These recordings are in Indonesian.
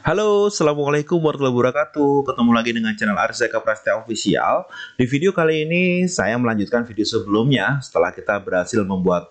Halo, Assalamualaikum warahmatullahi wabarakatuh. Ketemu lagi dengan channel Arzeka Prasetya Official. Di video kali ini, saya melanjutkan video sebelumnya. Setelah kita berhasil membuat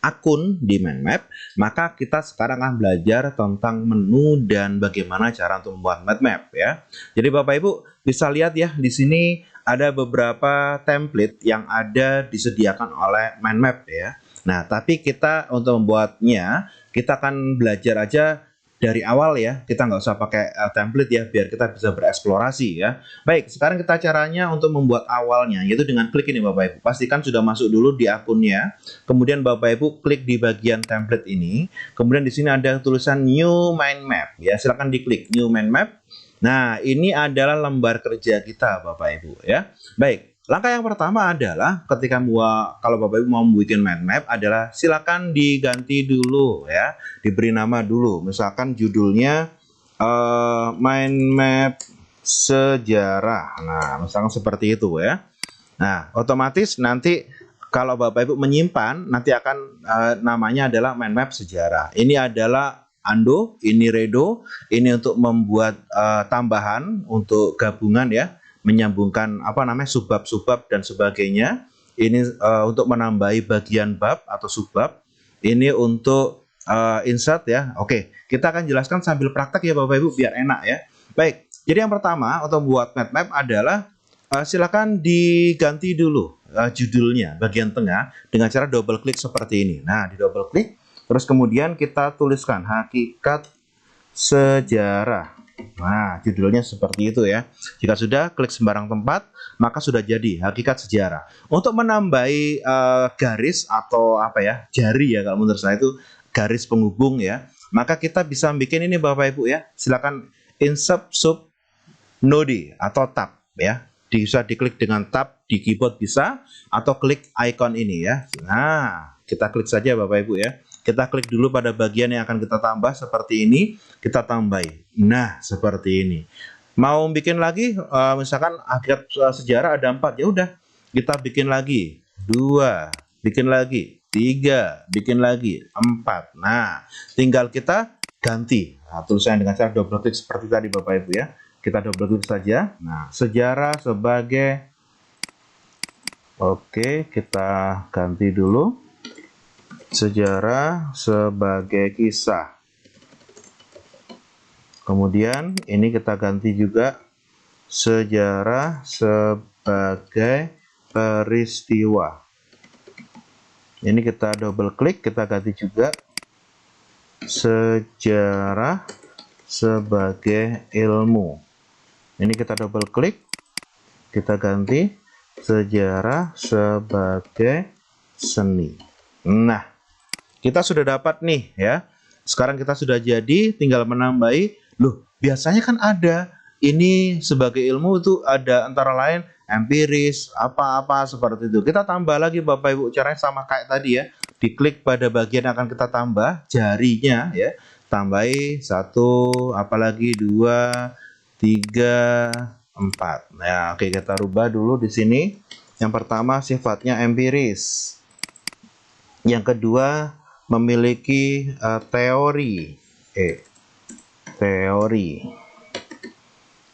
akun di mind map, maka kita sekarang akan belajar tentang menu dan bagaimana cara untuk membuat mind map ya. Jadi Bapak Ibu bisa lihat ya, di sini ada beberapa template yang ada disediakan oleh mind map ya. Nah, tapi kita untuk membuatnya, kita akan belajar aja dari awal ya, kita nggak usah pakai template ya, biar kita bisa bereksplorasi ya. Baik, sekarang kita caranya untuk membuat awalnya, yaitu dengan klik ini Bapak Ibu. Pastikan sudah masuk dulu di akunnya, kemudian Bapak Ibu klik di bagian template ini, kemudian di sini ada tulisan New Mind Map ya, silahkan diklik New Mind Map. Nah, ini adalah lembar kerja kita Bapak Ibu ya. Baik. Langkah yang pertama adalah ketika kalau Bapak Ibu mau membuat mind map adalah silakan diganti dulu ya, diberi nama dulu. Misalkan judulnya mind map sejarah. Nah, misalkan seperti itu ya. Nah, otomatis nanti kalau Bapak Ibu menyimpan nanti akan namanya adalah mind map sejarah. Ini adalah Ando, ini Redo, ini untuk membuat tambahan untuk gabungan ya, menyambungkan subbab-subbab dan sebagainya. Ini untuk menambahi bagian bab atau subbab. Ini untuk insert ya. Oke, kita akan jelaskan sambil praktek ya Bapak Ibu biar enak ya. Baik, jadi yang pertama untuk membuat mind map adalah silakan diganti dulu judulnya bagian tengah dengan cara double klik seperti ini. Nah, di double klik, terus kemudian kita tuliskan hakikat sejarah. Nah, judulnya seperti itu ya. Jika sudah, klik sembarang tempat, maka sudah jadi hakikat sejarah. Untuk menambahi garis atau jari ya, kalau menurut saya itu garis penghubung ya, maka kita bisa bikin ini Bapak Ibu ya. Silakan insert sub node atau tab ya. Bisa diklik dengan tab di keyboard bisa, atau klik icon ini ya. Nah, kita klik saja Bapak Ibu ya. Kita klik dulu pada bagian yang akan kita tambah seperti ini, kita tambahi. Nah, seperti ini. Mau bikin lagi, misalkan hakikat sejarah ada 4, ya udah, kita bikin lagi 2, bikin lagi 3, bikin lagi 4. Nah, tinggal kita ganti. Nah, tulisannya dengan cara double klik seperti tadi Bapak Ibu ya. Kita double klik saja. Nah, sejarah sebagai, oke, kita ganti dulu. Sejarah sebagai kisah. Kemudian ini kita ganti juga sejarah sebagai peristiwa. Ini kita double klik, kita ganti juga sejarah sebagai ilmu. Ini kita double klik, kita ganti sejarah sebagai seni. Nah, kita sudah dapat nih ya. Sekarang kita sudah jadi, tinggal menambahi. Loh, biasanya kan ada ini sebagai ilmu itu ada antara lain empiris, apa-apa seperti itu. Kita tambah lagi Bapak Ibu, caranya sama kayak tadi ya. Diklik pada bagian yang akan kita tambah, jarinya ya. Tambahi 1, apalagi 2, 3, 4. Nah, oke, kita rubah dulu di sini. Yang pertama sifatnya empiris. Yang kedua memiliki teori. Teori.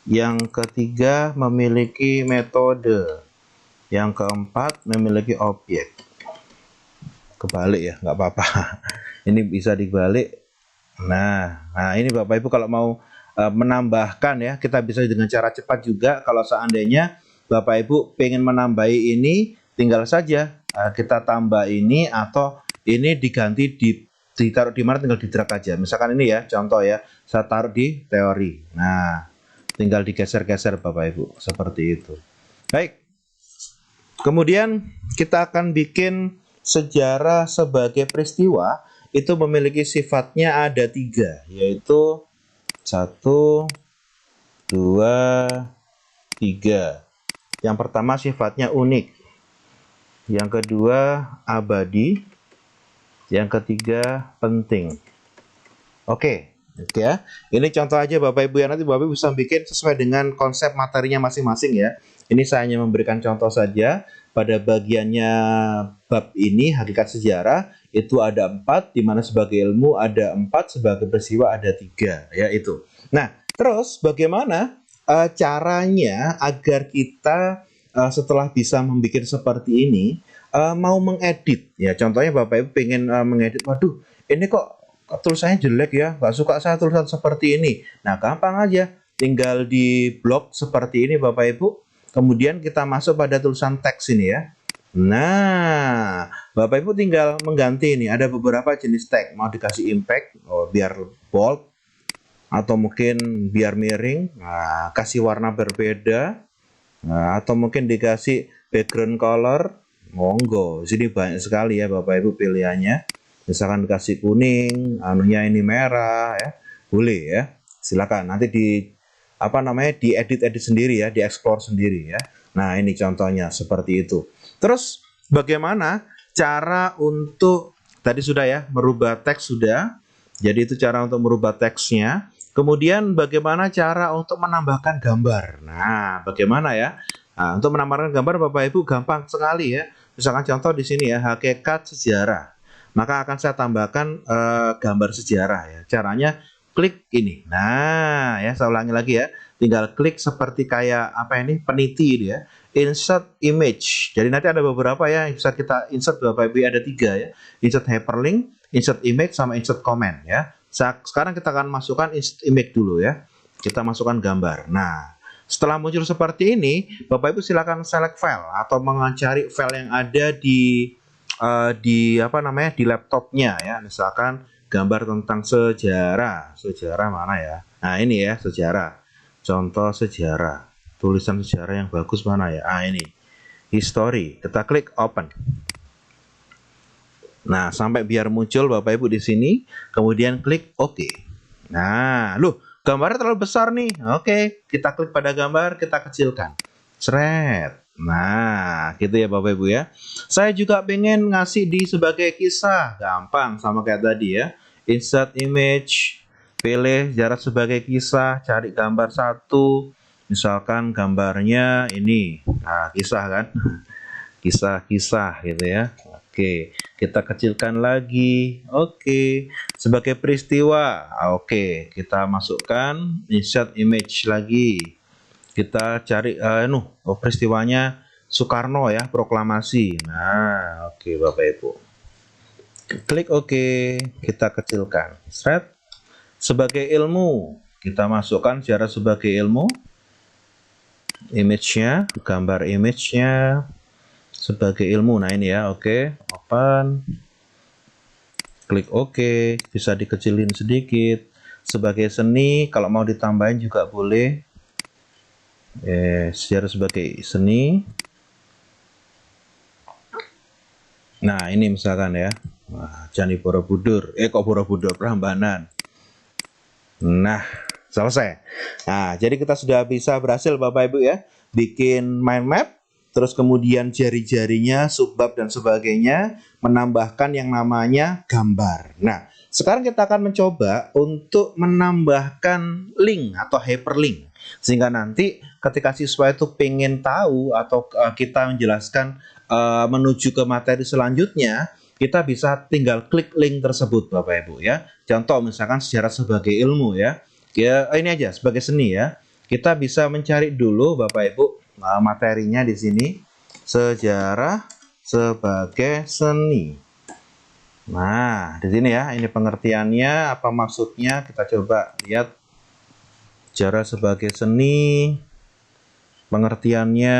Yang ketiga memiliki metode. Yang keempat memiliki objek. Kebalik ya, nggak apa-apa. Ini bisa dibalik. Nah, ini Bapak Ibu kalau mau menambahkan ya, kita bisa dengan cara cepat juga. Kalau seandainya Bapak Ibu pengen menambahi ini, tinggal saja kita tambah ini, atau ini diganti ditaruh di mana, tinggal di drag aja. Misalkan ini ya, contoh ya, saya taruh di teori. Nah, tinggal digeser-geser Bapak Ibu, seperti itu. Baik. Kemudian kita akan bikin sejarah sebagai peristiwa. Itu memiliki sifatnya ada 3, yaitu 1, 2, 3. Yang pertama sifatnya unik. Yang kedua abadi. Yang ketiga penting. Oke ya. Ini contoh aja Bapak Ibu ya, nanti Bapak Ibu bisa bikin sesuai dengan konsep materinya masing-masing ya. Ini saya hanya memberikan contoh saja. Pada bagiannya bab ini hakikat sejarah itu ada 4, di mana sebagai ilmu ada 4, sebagai peristiwa ada 3 ya itu. Nah, terus bagaimana caranya agar kita setelah bisa membuat seperti ini mau mengedit ya? Contohnya Bapak Ibu pengen mengedit, waduh ini kok tulisannya jelek ya, nggak suka saya tulisan seperti ini. Nah gampang aja, tinggal di blok seperti ini Bapak Ibu, kemudian kita masuk pada tulisan teks ini ya. Nah Bapak Ibu tinggal mengganti ini, ada beberapa jenis teks, mau dikasih impact biar bold atau mungkin biar miring, nah, kasih warna berbeda, nah, atau mungkin dikasih background color, monggo. Sini banyak sekali ya Bapak Ibu pilihannya. Misalkan dikasih kuning, anunya ini merah ya, boleh ya. Silakan nanti diedit sendiri ya, dieksplor sendiri ya. Nah ini contohnya seperti itu. Terus bagaimana cara untuk tadi sudah ya, merubah teks sudah. Jadi itu cara untuk merubah teksnya. Kemudian bagaimana cara untuk menambahkan gambar. Nah, bagaimana ya? Nah, untuk menambahkan gambar Bapak Ibu gampang sekali ya. Misalkan contoh di sini ya, hakikat sejarah. Maka akan saya tambahkan gambar sejarah ya. Caranya klik ini. Nah, ya saya ulangi lagi ya. Tinggal klik seperti kayak apa ini? Peniti ini ya. Insert image. Jadi nanti ada beberapa ya yang bisa kita insert Bapak Ibu, ada 3 ya. Insert hyperlink, insert image sama insert comment ya. Sekarang kita akan masukkan image dulu ya. Kita masukkan gambar. Nah, setelah muncul seperti ini, Bapak Ibu silakan select file atau mencari file yang ada di laptopnya ya. Misalkan gambar tentang sejarah. Sejarah mana ya? Nah, ini ya, sejarah. Contoh sejarah. Tulisan sejarah yang bagus mana ya? Ah, ini. History. Kita klik open. Nah, sampai biar muncul Bapak Ibu di sini, kemudian klik OK. Nah, loh, gambarnya terlalu besar nih. Oke, kita klik pada gambar, kita kecilkan. Seret. Nah, gitu ya Bapak Ibu ya. Saya juga pengen ngasih di sebagai kisah. Gampang, sama kayak tadi ya. Insert image, pilih jarak sebagai kisah, cari gambar satu. Misalkan gambarnya ini. Nah, kisah kan. Kisah-kisah gitu ya. Oke, kita kecilkan lagi. Oke, sebagai peristiwa. Oke, kita masukkan insert image lagi. Kita cari peristiwanya Soekarno ya, proklamasi. Nah, oke Bapak Ibu. Klik OK, kita kecilkan. Set. Sebagai ilmu, kita masukkan sejarah sebagai ilmu. Image-nya, gambar image-nya sebagai ilmu. Nah ini ya, oke, open, klik OK, bisa dikecilin sedikit. Sebagai seni, kalau mau ditambahin juga boleh. Sejarah sebagai seni. Nah ini misalkan ya, Candi Borobudur, kok Borobudur, Prambanan. Nah selesai. Nah jadi kita sudah bisa berhasil Bapak Ibu ya, bikin mind map. Terus kemudian jari-jarinya, subbab dan sebagainya, menambahkan yang namanya gambar. Nah, sekarang kita akan mencoba untuk menambahkan link atau hyperlink. Sehingga nanti ketika siswa itu pengen tahu atau kita menjelaskan menuju ke materi selanjutnya, kita bisa tinggal klik link tersebut Bapak Ibu ya. Contoh misalkan sejarah sebagai ilmu ya. Ini aja sebagai seni ya. Kita bisa mencari dulu Bapak Ibu materinya di sini, sejarah sebagai seni. Nah, di sini ya, ini pengertiannya, apa maksudnya, kita coba lihat. Sejarah sebagai seni, pengertiannya.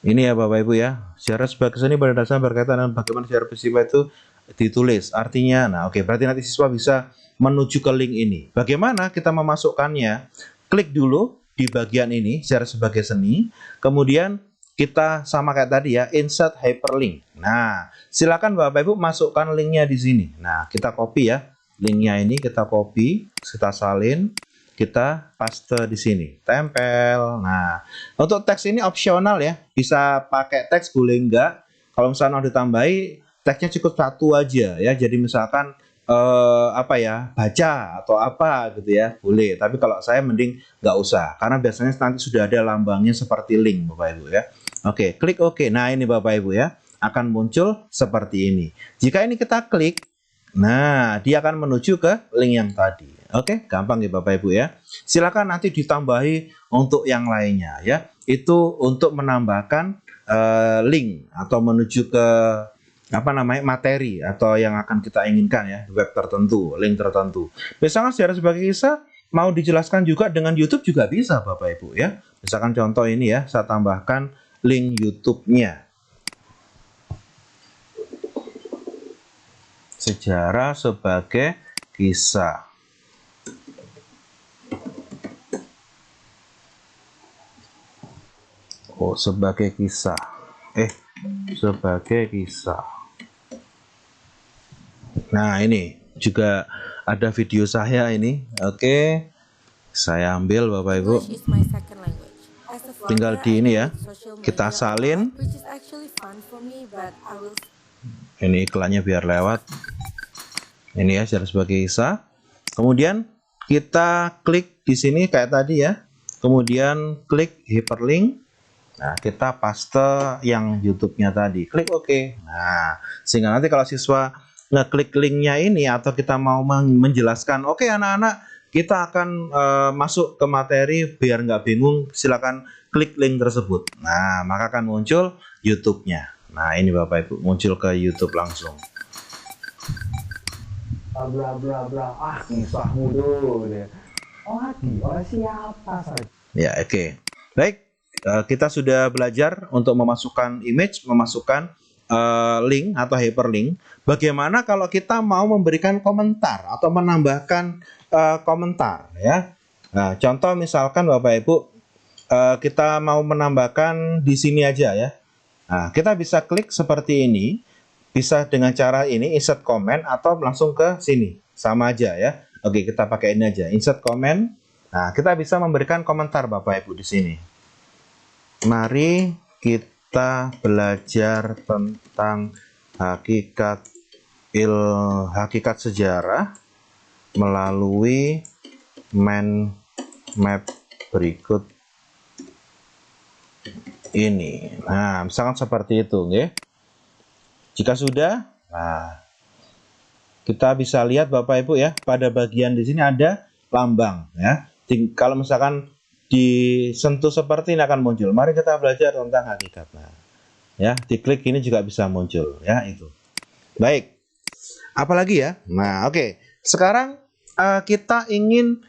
Ini ya Bapak Ibu ya, sejarah sebagai seni pada dasarnya berkaitan dengan bagaimana sejarah peristiwa itu ditulis. Artinya, nah oke, berarti nanti siswa bisa menuju ke link ini. Bagaimana kita memasukkannya? Klik dulu di bagian ini, sejarah sebagai seni. Kemudian kita sama kayak tadi ya, insert hyperlink. Nah, silakan Bapak Ibu masukkan linknya di sini. Nah, kita copy ya, linknya ini kita copy, kita salin, kita paste di sini, tempel. Nah, untuk teks ini opsional ya, bisa pakai teks boleh enggak. Kalau misalnya mau ditambahi, teksnya cukup satu aja ya. Jadi misalkan baca atau apa gitu ya, boleh. Tapi kalau saya mending nggak usah, karena biasanya nanti sudah ada lambangnya seperti link Bapak Ibu ya. Oke, klik OK. Nah ini Bapak Ibu ya, akan muncul seperti ini. Jika ini kita klik, Nah, dia akan menuju ke link yang tadi. Oke, gampang ya Bapak Ibu ya. Silakan nanti ditambahi untuk yang lainnya ya. Itu untuk menambahkan link atau menuju ke materi atau yang akan kita inginkan ya, web tertentu, link tertentu. Misalkan secara sebagai kisah mau dijelaskan juga dengan YouTube juga bisa Bapak Ibu ya. Misalkan contoh ini ya, saya tambahkan link YouTube-nya. Sejarah sebagai kisah. Oh, sebagai kisah. Sebagai kisah. Nah, ini juga ada video saya ini. Oke. Saya ambil Bapak Ibu. Tinggal di ini ya. Kita salin. Ini iklannya biar lewat. Ini ya, sebagai kisah. Kemudian kita klik di sini kayak tadi ya. Kemudian klik hyperlink. Nah, kita paste yang YouTube-nya tadi. Klik OK. Nah, sehingga nanti kalau siswa ngeklik linknya ini atau kita mau menjelaskan, oke anak-anak, kita akan masuk ke materi biar nggak bingung, silakan klik link tersebut. Nah, maka akan muncul YouTube-nya. Nah, ini Bapak Ibu, muncul ke YouTube langsung. Bla bla bla, kisahmu dulu deh. Oleh siapa saja? Ya, oke. Baik. Kita sudah belajar untuk memasukkan image, memasukkan link atau hyperlink. Bagaimana kalau kita mau memberikan komentar atau menambahkan komentar ya? Nah, contoh misalkan Bapak Ibu kita mau menambahkan di sini aja ya. Nah, kita bisa klik seperti ini, bisa dengan cara ini insert comment atau langsung ke sini, sama aja ya. Oke, kita pakai ini aja, insert comment. Nah, kita bisa memberikan komentar Bapak Ibu di sini. Mari kita belajar tentang hakikat sejarah melalui mind map berikut ini. Nah, misalkan seperti itu, ya. Jika sudah, nah, kita bisa lihat Bapak Ibu ya, pada bagian di sini ada lambang ya. Kalau misalkan disentuh seperti ini akan muncul. Mari kita belajar tentang hakikat. Nah, ya, diklik ini juga bisa muncul ya itu. Baik. Apalagi ya? Nah, oke. Sekarang kita ingin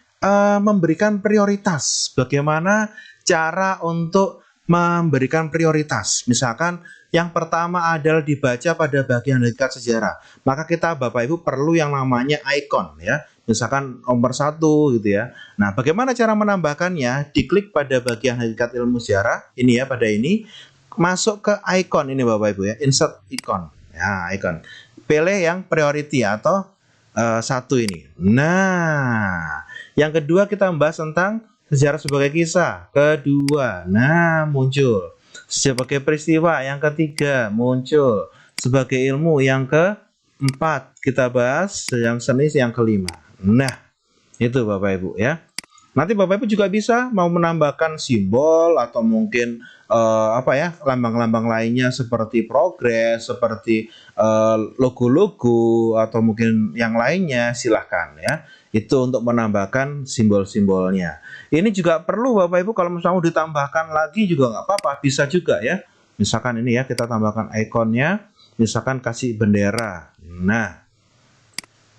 memberikan prioritas. Bagaimana cara untuk memberikan prioritas? Misalkan yang pertama adalah dibaca pada bagian hakikat sejarah. Maka kita Bapak Ibu perlu yang namanya icon ya. Misalkan nomor 1 gitu ya. Nah, bagaimana cara menambahkannya? Diklik pada bagian hakikat ilmu sejarah ini ya, pada ini masuk ke icon ini Bapak Ibu ya, insert icon. Ya, icon. Pilih yang priority atau 1 ini. Nah, yang kedua kita membahas tentang sejarah sebagai kisah. Kedua, nah muncul. Sebagai peristiwa, yang ketiga muncul. Sebagai ilmu, yang keempat kita bahas. Yang seni, yang kelima. Nah, itu Bapak Ibu ya. Nanti Bapak Ibu juga bisa mau menambahkan simbol atau mungkin lambang-lambang lainnya seperti progres, seperti logo-logo atau mungkin yang lainnya, silahkan ya. Itu untuk menambahkan simbol-simbolnya. Ini juga perlu Bapak Ibu kalau misalnya mau ditambahkan lagi juga nggak apa-apa, bisa juga ya. Misalkan ini ya, kita tambahkan ikonnya, misalkan kasih bendera. Nah,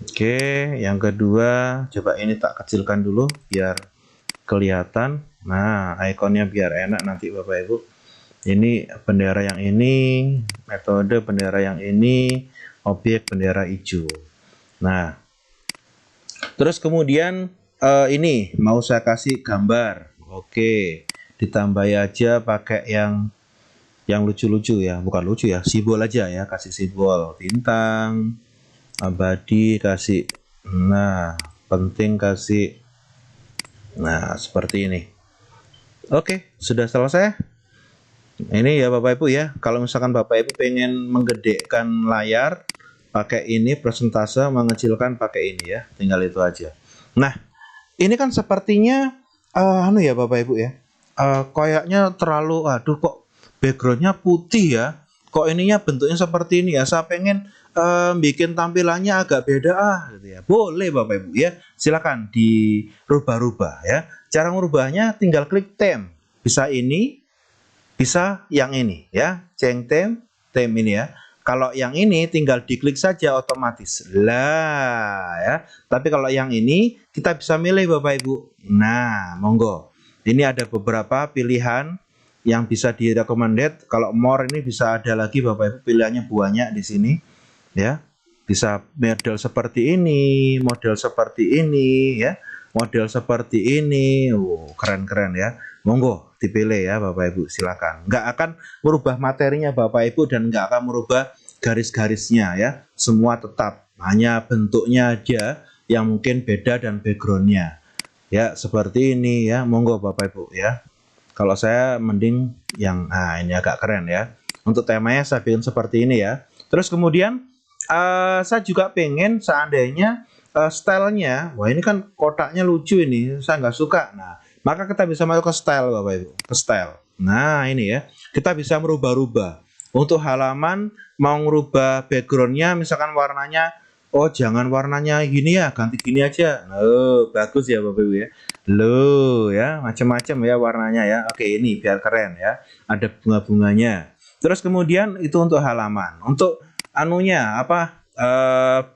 oke, yang kedua, coba ini tak kecilkan dulu biar kelihatan. Nah, ikonnya biar enak nanti Bapak Ibu. Ini bendera yang ini, metode bendera yang ini, objek bendera hijau. Nah, terus kemudian ini mau saya kasih gambar. Oke, ditambah aja pakai yang lucu-lucu ya, bukan lucu ya, simbol aja ya, kasih simbol bintang, abadi kasih, nah penting kasih, nah seperti ini. Oke, sudah selesai. Ini ya Bapak Ibu ya, kalau misalkan Bapak Ibu pengen menggedekan layar pakai ini, presentase mengecilkan pakai ini ya, tinggal itu aja. Nah, ini kan sepertinya ya Bapak Ibu ya, kayaknya terlalu, aduh kok backgroundnya putih ya, kok ininya bentuknya seperti ini ya, saya pengen bikin tampilannya agak beda gitu ya. Boleh Bapak Ibu ya, silakan dirubah-rubah ya. Cara merubahnya tinggal klik theme. Bisa ini, bisa yang ini ya. Change theme ini ya. Kalau yang ini tinggal diklik saja otomatis. Lah ya. Tapi kalau yang ini kita bisa milih Bapak Ibu. Nah, monggo. Ini ada beberapa pilihan yang bisa direkomended. Kalau more ini bisa ada lagi Bapak Ibu, pilihannya banyak di sini ya. Bisa model seperti ini, model seperti ini ya, model seperti ini. Keren-keren ya. Monggo dipilih ya Bapak Ibu, silakan. Nggak akan merubah materinya Bapak Ibu dan nggak akan merubah garis-garisnya ya. Semua tetap, hanya bentuknya aja yang mungkin beda dan backgroundnya ya, seperti ini ya. Monggo Bapak Ibu ya. Kalau saya mending yang ini agak keren ya. Untuk temanya saya bikin seperti ini ya. Terus kemudian saya juga pengen seandainya stylenya, wah ini kan kotaknya lucu ini, saya nggak suka. Nah, maka kita bisa masuk ke style Bapak Ibu, ke style. Nah ini ya, kita bisa merubah-rubah. Untuk halaman mau merubah backgroundnya, misalkan warnanya, oh jangan warnanya gini ya, ganti gini aja. Bagus ya Bapak Ibu ya. Loh ya, macam-macam ya warnanya ya. Oke, ini biar keren ya. Ada bunga-bunganya. Terus kemudian itu untuk halaman. Untuk anunya apa?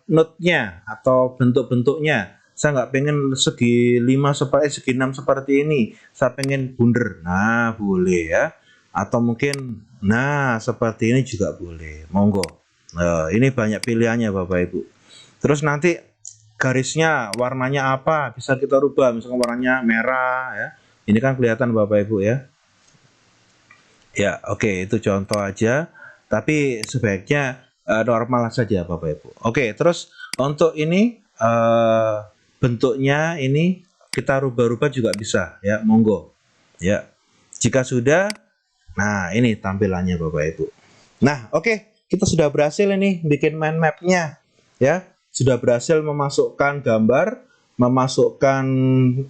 Note-nya atau bentuk-bentuknya. Saya nggak pengen segi 6 seperti ini. Saya pengen bunder. Nah, boleh ya. Atau mungkin seperti ini juga boleh. Monggo. Ini banyak pilihannya Bapak Ibu. Terus nanti garisnya warnanya apa bisa kita rubah, misalkan warnanya merah ya, ini kan kelihatan Bapak Ibu ya. Ya oke, itu contoh aja, tapi sebaiknya normal saja Bapak Ibu. Oke, terus untuk ini bentuknya ini kita rubah-rubah juga bisa ya, monggo ya. Jika sudah, nah ini tampilannya Bapak Ibu. Nah oke, kita sudah berhasil ini bikin mind mapnya ya. Sudah berhasil memasukkan gambar, memasukkan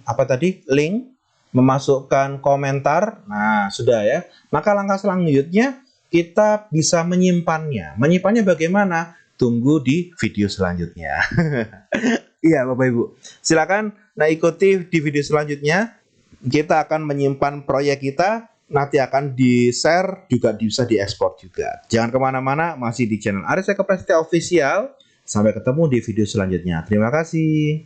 apa tadi, link, memasukkan komentar. Nah sudah ya. Maka langkah selanjutnya kita bisa menyimpannya. Menyimpannya bagaimana? Tunggu di video selanjutnya. Iya Bapak Ibu, silakan ikuti di video selanjutnya. Kita akan menyimpan proyek kita, nanti akan di-share, juga bisa diekspor juga. Jangan kemana-mana, masih di channel Aris Eka Prasetya Official. Sampai ketemu di video selanjutnya. Terima kasih.